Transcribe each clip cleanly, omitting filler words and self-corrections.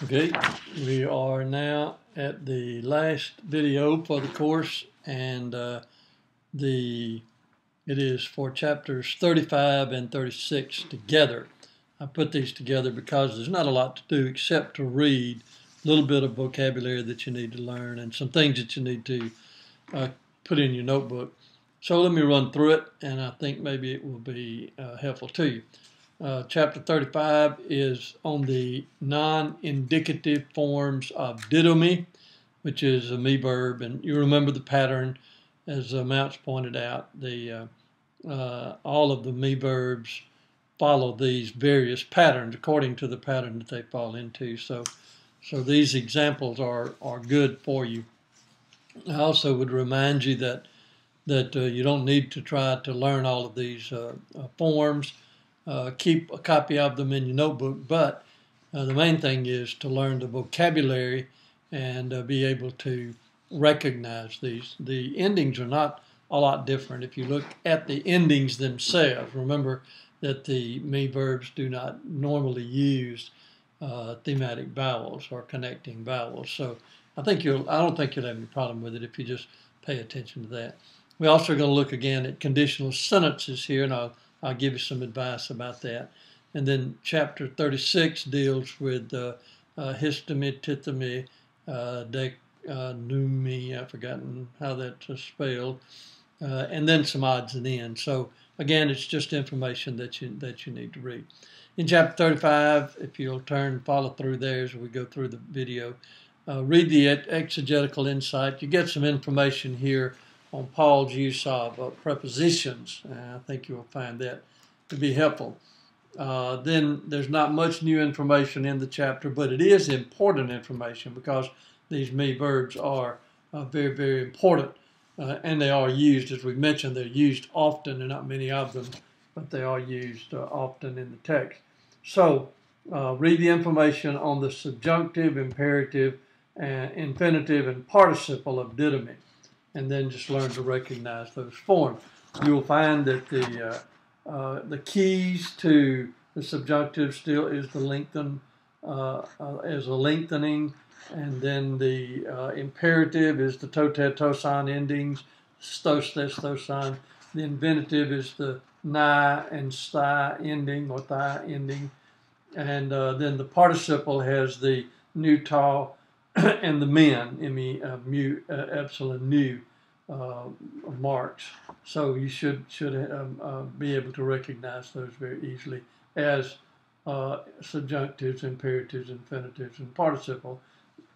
Okay, we are now at the last video for the course, and it is for chapters 35 and 36 together. I put these together because there's not a lot to do except to read a little bit of vocabulary that you need to learn and some things that you need to put in your notebook. So let me run through it, and I think maybe it will be helpful to you. Chapter 35 is on the non-indicative forms of didomy, which is a me verb, and you remember the pattern, as Mounce pointed out. All of the me verbs follow these various patterns according to the pattern that they fall into. So these examples are good for you. I also would remind you that you don't need to try to learn all of these forms. Keep a copy of them in your notebook, but the main thing is to learn the vocabulary and be able to recognize these. The endings are not a lot different. If you look at the endings themselves, remember that the me verbs do not normally use thematic vowels or connecting vowels. So I don't think you'll have any problem with it if you just pay attention to that. We're also going to look again at conditional sentences here, and I'll give you some advice about that. And then chapter 36 deals with histomy, tithemy, decnumi, I've forgotten how that's spelled, and then some odds and ends. So again, it's just information that you need to read. In chapter 35, if you'll follow through there as we go through the video, read the exegetical insight. You get some information here on Paul's use of prepositions. I think you'll find that to be helpful. Then there's not much new information in the chapter, but it is important information because these me verbs are very, very important, and they are used, as we mentioned, they're used often. There are not many of them, but they are used often in the text. So read the information on the subjunctive, imperative, infinitive, and participle of didomy, and then just learn to recognize those forms. You will find that the keys to the subjunctive still is the lengthen, as a lengthening, and then the imperative is the totet, tosan endings, stos, thes, thosan. The infinitive is the ni and sti ending or thi ending, and then the participle has the nu, ta, and the men, me, mu, epsilon, nu marks. So you should be able to recognize those very easily as subjunctives, imperatives, infinitives, and participle.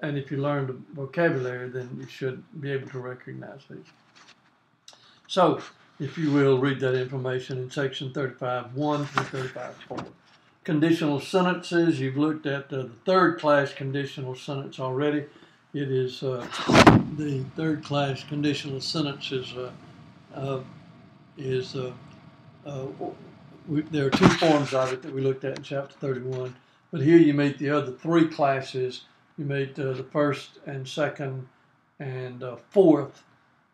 And if you learn the vocabulary, then you should be able to recognize these. So, if you will, read that information in section 35.1 through 35.4. Conditional sentences, you've looked at the third class conditional sentence already. It is the third class conditional sentences there are two forms of it that we looked at in chapter 31. But here you meet the other three classes. You meet the first and second and fourth.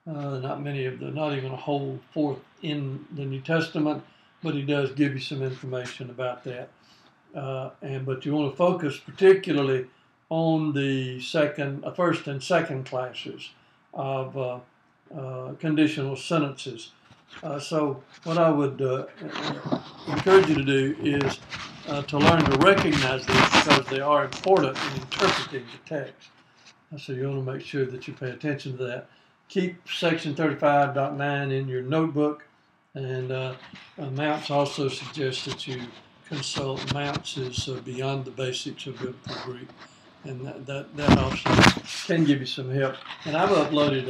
Not even a whole fourth in the New Testament, but he does give you some information about that. But you want to focus particularly on the first and second classes of conditional sentences. So what I would encourage you to do is to learn to recognize these because they are important in interpreting the text. So you want to make sure that you pay attention to that. Keep section 35.9 in your notebook, and Mounce also suggests that you consult Mounce's Beyond the Basics of Biblical Greek, and that also can give you some help. And I've uploaded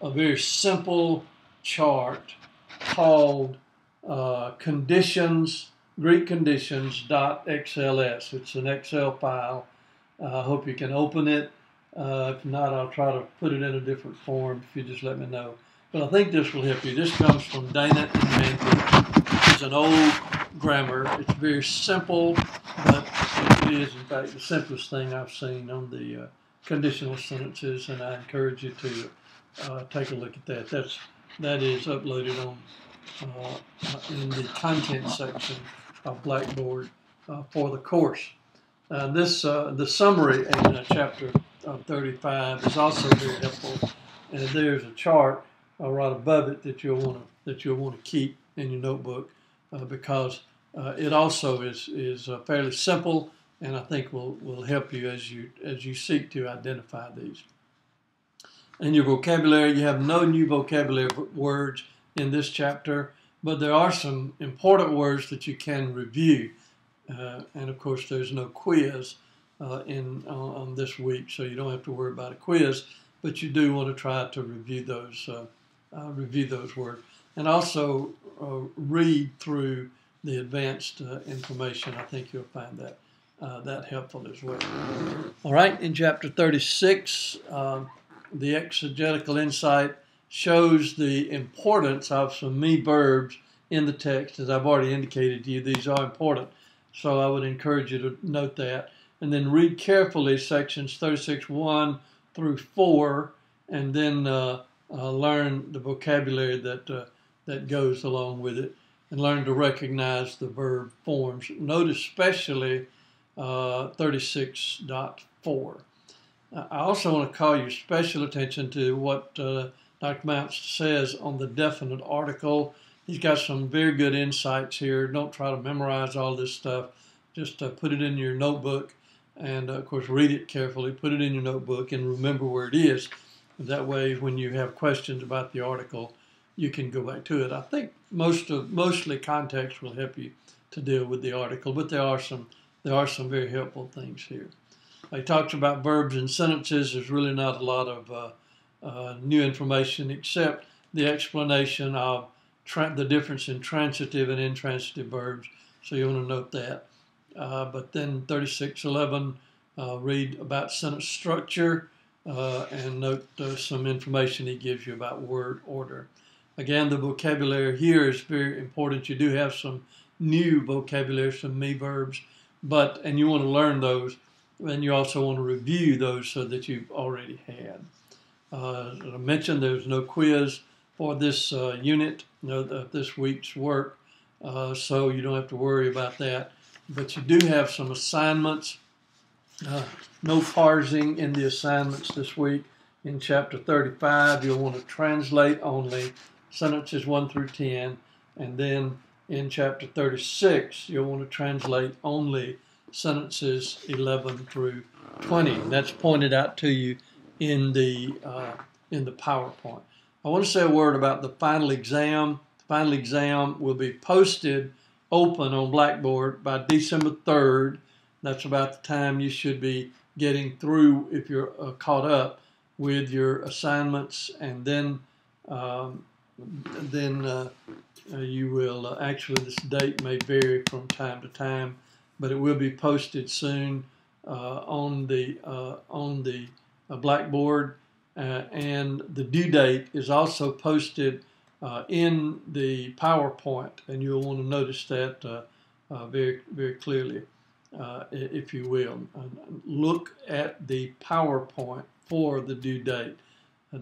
a very simple chart called Greek conditions.xls. It's an Excel file. I hope you can open it. If not, I'll try to put it in a different form if you just let me know. But I think this will help you. This comes from Dana and Mandy. It's an old grammar. It's very simple, but it is, in fact, the simplest thing I've seen on the conditional sentences, and I encourage you to take a look at that. That is uploaded on in the content section of Blackboard for the course. The summary in chapter 35 is also very helpful, and there's a chart right above it that you'll want to keep in your notebook because it also is fairly simple, and I think will help you as you seek to identify these. In your vocabulary, you have no new vocabulary words in this chapter, but there are some important words that you can review. And of course, there's no quiz on this week, so you don't have to worry about a quiz. But you do want to try to review those words, and also read through the advanced information. I think you'll find that helpful as well. All right, in chapter 36, the exegetical insight shows the importance of some me verbs in the text. As I've already indicated to you, these are important. So I would encourage you to note that. And then read carefully sections 36:1 through 4, and then learn the vocabulary that goes along with it, and learn to recognize the verb forms. Note especially 36.4. I also want to call your special attention to what Dr. Mounce says on the definite article. He's got some very good insights here. Don't try to memorize all this stuff. Just put it in your notebook, and of course read it carefully. Put it in your notebook and remember where it is. That way, when you have questions about the article, you can go back to it. I think mostly context will help you to deal with the article, but there are some very helpful things here. He talks about verbs and sentences. There's really not a lot of new information except the explanation of the difference in transitive and intransitive verbs. So you want to note that. But then 36:11, read about sentence structure and note some information he gives you about word order. Again, the vocabulary here is very important. You do have some new vocabulary, some me verbs, and you want to learn those, and you also want to review those so that you've already had. As I mentioned, there's no quiz for this unit, this week's work, so you don't have to worry about that. But you do have some assignments. No parsing in the assignments this week. In chapter 35, you'll want to translate only sentences 1 through 10, and then in chapter 36, you'll want to translate only sentences 11 through 20. And that's pointed out to you in the PowerPoint. I want to say a word about the final exam. The final exam will be posted open on Blackboard by December 3rd. That's about the time you should be getting through if you're caught up with your assignments, and then you will actually, this date may vary from time to time, but it will be posted soon on the Blackboard, and the due date is also posted in the PowerPoint, and you'll want to notice that very, very clearly, if you will. Look at the PowerPoint for the due date.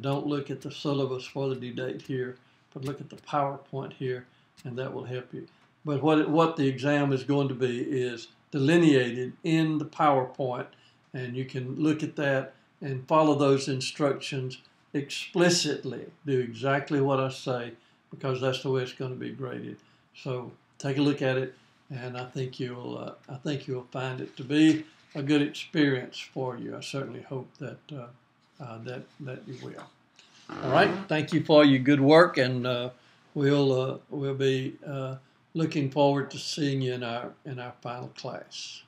Don't look at the syllabus for the due date here, but look at the PowerPoint here, and that will help you. But what the exam is going to be is delineated in the PowerPoint, and you can look at that and follow those instructions explicitly. Do exactly what I say, because that's the way it's going to be graded. So take a look at it, and I think you'll find it to be a good experience for you. I certainly hope that that you will. All right. Thank you for your good work, and we'll be looking forward to seeing you in our final class.